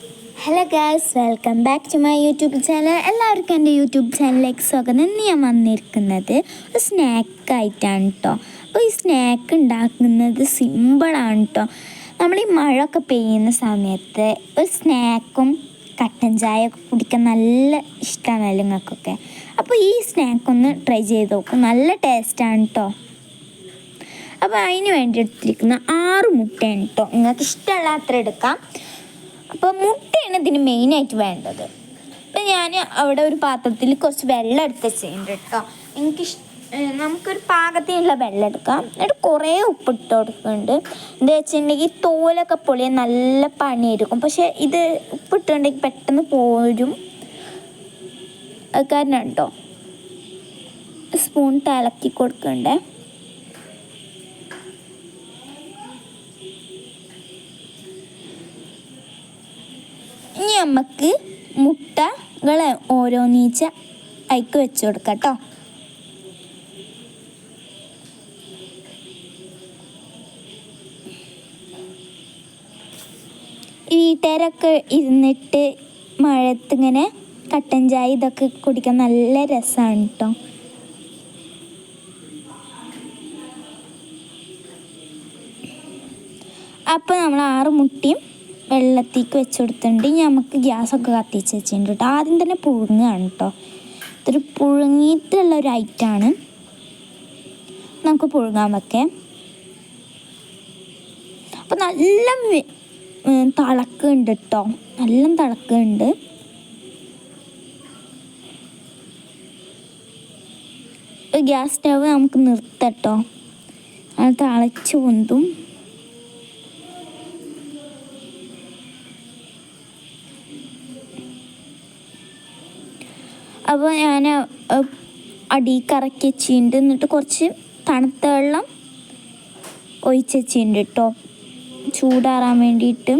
Hello guys, welcome back to my YouTube channel. എല്ലാവർക്കും എൻ്റെ YouTube ചാനലിലേക്ക് സ്വാഗതം. ഇന്ന് ഞാൻ വന്നിരിക്കുന്നത് ഒരു സ്നാക്കായിട്ടാണ് കേട്ടോ. അപ്പോൾ ഈ സ്നാക്ക് ഉണ്ടാക്കുന്നത് സിമ്പിളാണ് കേട്ടോ. നമ്മൾ ഈ മഴയൊക്കെ പെയ്യുന്ന സമയത്ത് ഒരു സ്നാക്കും കട്ടൻ ചായ ഒക്കെ കുടിക്കാൻ നല്ല ഇഷ്ടമാണല്ലോ നിങ്ങൾക്കൊക്കെ. അപ്പോൾ ഈ സ്നാക്കൊന്ന് ട്രൈ ചെയ്ത് നോക്കും, നല്ല ടേസ്റ്റാണ് കേട്ടോ. അപ്പോൾ അതിന് വേണ്ടി എടുത്തിരിക്കുന്ന 6 മുട്ടയാണ് കേട്ടോ. നിങ്ങൾക്ക് ഇഷ്ടമുള്ള അത്ര എടുക്കാം. അപ്പോൾ മുട്ടയാണ് ഇതിന് മെയിനായിട്ട് വേണ്ടത്. അപ്പം ഞാൻ അവിടെ ഒരു പാത്രത്തിൽ കുറച്ച് വെള്ളം എടുത്ത് വെച്ചിട്ടുണ്ട് കേട്ടോ. നമുക്കൊരു പാകത്തിനുള്ള വെള്ളം എടുക്കാം. എന്നിട്ട് കുറേ ഉപ്പിട്ട് കൊടുക്കുന്നുണ്ട്. എന്താ വെച്ചിട്ടുണ്ടെങ്കിൽ തോലൊക്കെ പൊളിയാൻ നല്ല പണിയായിരിക്കും. പക്ഷേ ഇത് ഉപ്പിട്ടുണ്ടെങ്കിൽ പെട്ടെന്ന് പോരും. അത് കാരണം കേട്ടോ സ്പൂൺ ഇളക്കി കൊടുക്കണ്ടേ. ഇനി നമുക്ക് മുട്ടകൾ ഓരോന്നീച്ച അയക്ക് വെച്ച് കൊടുക്കാം കേട്ടോ. വീട്ടുകാരൊക്കെ ഇരുന്നിട്ട് മഴയത്തിങ്ങനെ കട്ടൻ ചായ ഇതൊക്കെ കുടിക്കാൻ നല്ല രസമാണ് കേട്ടോ. അപ്പോൾ നമ്മൾ 6 മുട്ടയും വെള്ളത്തേക്ക് വെച്ച് കൊടുത്തിട്ടുണ്ട്. നമുക്ക് ഗ്യാസൊക്കെ കത്തിച്ച് വെച്ചിട്ടുണ്ട് കേട്ടോ. ആദ്യം തന്നെ പുഴുങ്ങുകയാണ് കേട്ടോ. ഇതൊരു പുഴുങ്ങിയിട്ടുള്ള ഒരു ഐറ്റമാണ്. നമുക്ക് പുഴുങ്ങാൻ വെക്കാം. അപ്പോൾ നല്ല തിളക്കുന്നുണ്ട് കേട്ടോ, നല്ല തിളക്കുന്നുണ്ട്. ഗ്യാസ് സ്റ്റവ് നമുക്ക് നിർത്താം കേട്ടോ. അത് തിളച്ച് പൊന്തും. അപ്പോൾ ഞാൻ അടിയിറക്കി വെച്ചിട്ടുണ്ട്. എന്നിട്ട് കുറച്ച് തണുത്ത വെള്ളം ഒഴിച്ച് വെച്ചിട്ടുണ്ട് കേട്ടോ, ചൂടാറാൻ വേണ്ടിയിട്ട്.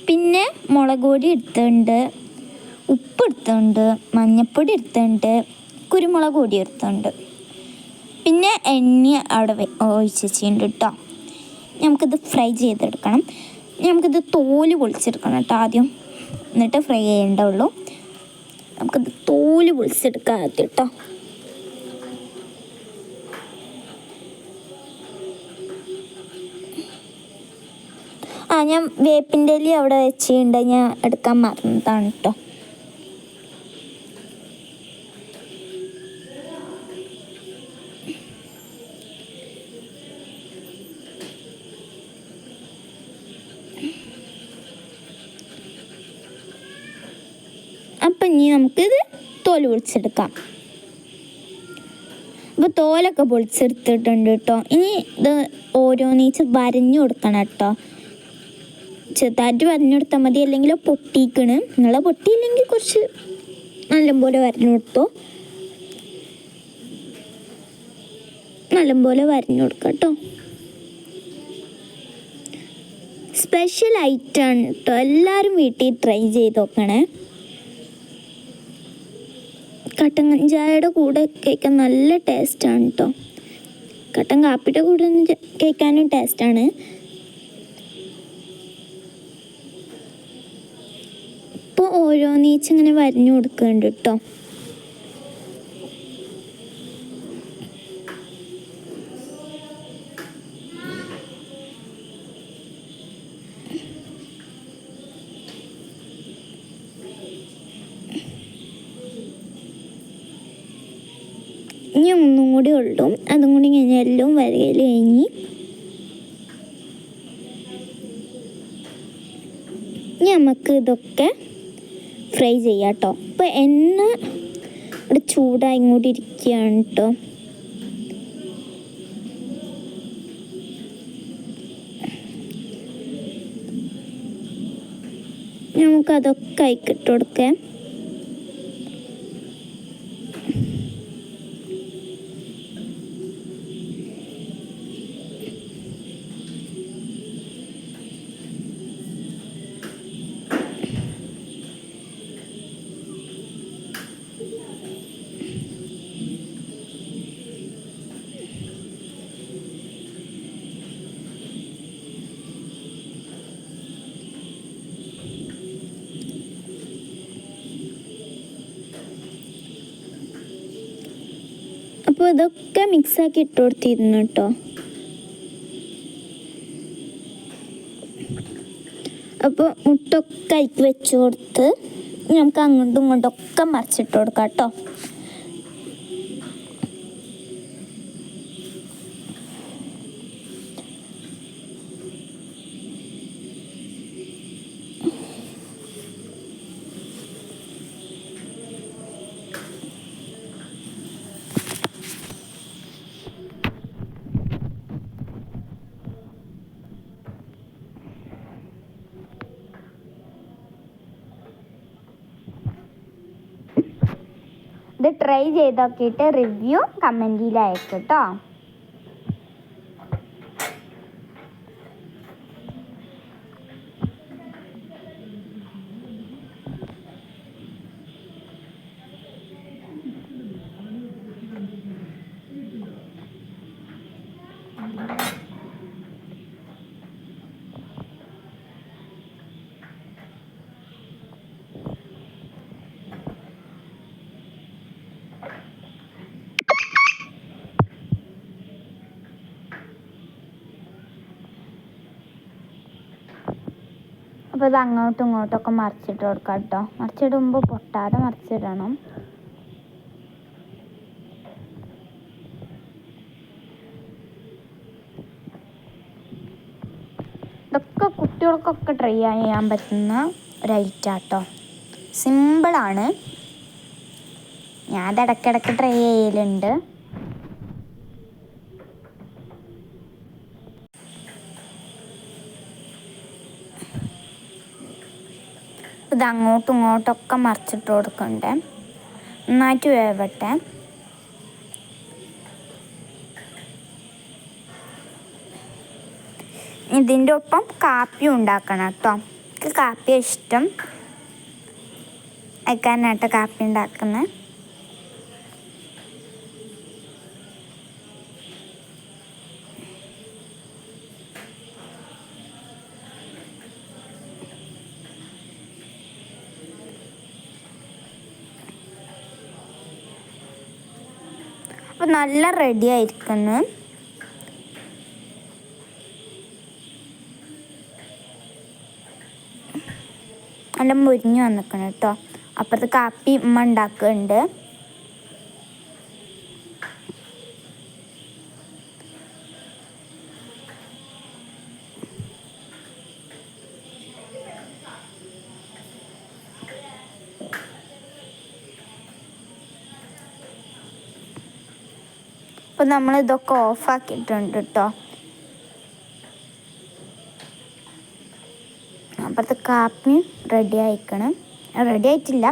പിന്നെ മുളക് പൊടി എടുത്തിട്ടുണ്ട്, ഉപ്പ് എടുത്തിട്ടുണ്ട്, മഞ്ഞൾപ്പൊടി എടുത്തിട്ടുണ്ട്, കുരുമുളക് പൊടി എടുത്തിട്ടുണ്ട്. പിന്നെ എണ്ണ അവിടെ ഒഴിച്ച് വെച്ചിട്ടുണ്ട് കേട്ടോ. നമുക്കിത് ഫ്രൈ ചെയ്തെടുക്കണം. നമുക്കിത് തോല് പൊളിച്ചെടുക്കണം കേട്ടോ ആദ്യം, എന്നിട്ട് ഫ്രൈ ചെയ്യേണ്ടുള്ളൂ. നമുക്കിത് തോല് പൊളിച്ചെടുക്കാം ആദ്യം കേട്ടോ. ഞാൻ വേപ്പിൻ്റെ ഇല അവിടെ വെച്ചിട്ടുണ്ട്, ഞാൻ എടുക്കാൻ മറന്നതാണ് കേട്ടോ. അപ്പം ഇനി നമുക്കിത് തോല് പൊളിച്ചെടുക്കാം. അപ്പോൾ തോലൊക്കെ പൊളിച്ചെടുത്തിട്ടുണ്ട് കേട്ടോ. ഇനി ഇത് ഓരോന്നീച്ച് വരഞ്ഞു കൊടുക്കണം കേട്ടോ. ചെറുതായിട്ട് വരഞ്ഞു കൊടുത്താൽ മതി, അല്ലെങ്കിൽ പൊട്ടിക്കണ്. നിങ്ങളെ പൊട്ടിയില്ലെങ്കിൽ കുറച്ച് നല്ലപോലെ വരഞ്ഞു കൊടുത്തോ. നല്ലപോലെ വരഞ്ഞു കൊടുക്കാം കേട്ടോ. സ്പെഷ്യൽ ഐറ്റമാണ് കേട്ടോ, എല്ലാവരും വീട്ടിൽ ട്രൈ ചെയ്ത് നോക്കണേ. കട്ടൻ ചായയുടെ കൂടെ കഴിക്കാൻ നല്ല ടേസ്റ്റാണ് കേട്ടോ. കട്ടൻ കാപ്പിയുടെ കൂടെ കഴിക്കാനും ടേസ്റ്റാണ്. ഇപ്പോൾ ഓരോന്നീച്ചിങ്ങനെ വരഞ്ഞു കൊടുക്കുന്നുണ്ട് കേട്ടോ. ഇനി ഒന്നും കൂടി ഉള്ളൂ, അതും കൂടി കഴിഞ്ഞാൽ എല്ലാം വരയിൽ കഴിഞ്ഞ്. ഇനി നമുക്ക് ഇതൊക്കെ ഫ്രൈ ചെയ്യാം കേട്ടോ. അപ്പോൾ എണ്ണ ഇവിടെ ചൂടായി കൂടി ഇരിക്കുകയാണ് കേട്ടോ. നമുക്കതൊക്കെ ആയിക്കിട്ട് കൊടുക്കാം. അപ്പോൾ ഇതൊക്കെ മിക്സാക്കി ഇട്ട് കൊടുത്തിരുന്നു കേട്ടോ. അപ്പോൾ മുട്ടൊക്കെ അതിലേക്ക് വെച്ച് കൊടുത്ത് നമുക്ക് അങ്ങോട്ടും ഇങ്ങോട്ടൊക്കെ മറിച്ചിട്ട് കൊടുക്കാം കേട്ടോ. ഇത് ട്രൈ ചെയ്ത് നോക്കിയിട്ട് റിവ്യൂ കമൻറ്റിൽ അയക്കും കേട്ടോ. അപ്പോൾ ഇത് അങ്ങോട്ടും ഇങ്ങോട്ടൊക്കെ മറിച്ചിട്ട് കൊടുക്കാം കേട്ടോ. മറിച്ചിടുമ്പോൾ പൊട്ടാതെ മറിച്ചിടണം. ഇതൊക്കെ കുട്ടികൾക്കൊക്കെ ട്രൈ ചെയ്യാൻ പറ്റുന്ന ഒരു ഐറ്റാട്ടോ. സിമ്പിളാണ്. ഞാൻ അത് ഇടയ്ക്കിടയ്ക്ക് ട്രൈ ചെയ്യലുണ്ട്. ഇത് അങ്ങോട്ടും ഇങ്ങോട്ടൊക്കെ മറിച്ചിട്ട് കൊടുക്കണ്ടേ, നന്നായിട്ട് വേവട്ടെ. ഇതിൻ്റെ ഒപ്പം കാപ്പി ഉണ്ടാക്കണം കേട്ടോ. എനിക്ക് കാപ്പി ഇഷ്ടം, അയക്കാനായിട്ട് കാപ്പി ഉണ്ടാക്കുന്നത്. അപ്പോൾ നല്ല റെഡി ആയിരിക്കുന്നു. നല്ല മുരിഞ്ഞ് വന്നിക്കണം കേട്ടോ. അപ്പുറത്ത് കാപ്പി ഉമ്മ ഉണ്ടാക്കുന്നുണ്ട്. അപ്പോൾ നമ്മളിതൊക്കെ ഓഫാക്കിയിട്ടുണ്ട് കേട്ടോ. അപ്പുറത്തെ കാപ്പി റെഡി ആയിക്കണം. റെഡി ആയിട്ടില്ല,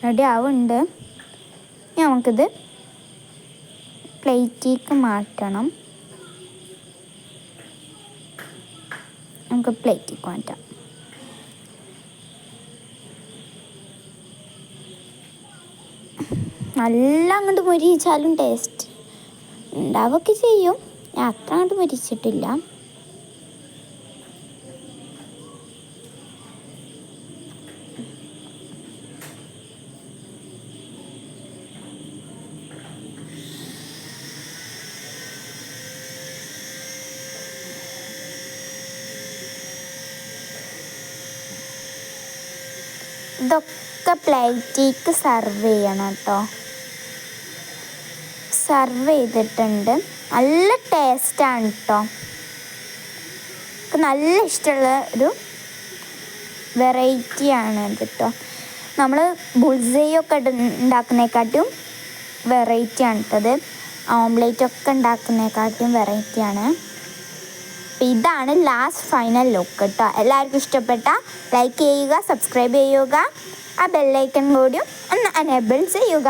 റെഡി ആവുന്നുണ്ട്. നമുക്കിത് പ്ലേറ്റിലേക്ക് മാറ്റണം. നമുക്ക് പ്ലേറ്റിലേക്ക് മാറ്റാം. നല്ല അങ്ങോട്ട് മുരിച്ചാലും ടേസ്റ്റ് ഉണ്ടാവുകയൊക്കെ ചെയ്യും. ഞാൻ അത്ര അങ്ങോട്ട് മുരിച്ചിട്ടില്ല. ഇതൊക്കെ പ്ലേറ്റിലേക്ക് സർവ് ചെയ്യണം കേട്ടോ. സർവ് ചെയ്തിട്ടുണ്ട്. നല്ല ടേസ്റ്റാണ് കേട്ടോ. നല്ല ഇഷ്ടമുള്ള ഒരു വെറൈറ്റിയാണ് ഇത് കേട്ടോ. നമ്മൾ ബുൾസൈയൊക്കെ ഉണ്ടാക്കുന്നതിനെക്കാട്ടും വെറൈറ്റിയാണ് കേട്ടത്. ഓംലേറ്റൊക്കെ ഉണ്ടാക്കുന്നതിനെക്കാട്ടും വെറൈറ്റിയാണ്. അപ്പോൾ ഇതാണ് ലാസ്റ്റ് ഫൈനൽ ലുക്ക് കേട്ടോ. എല്ലാവർക്കും ഇഷ്ടപ്പെട്ട ലൈക്ക് ചെയ്യുക, സബ്സ്ക്രൈബ് ചെയ്യുക, ആ ബെല്ലൈക്കൺ കൂടിയും ഒന്ന് എനേബിൾ ചെയ്യുക.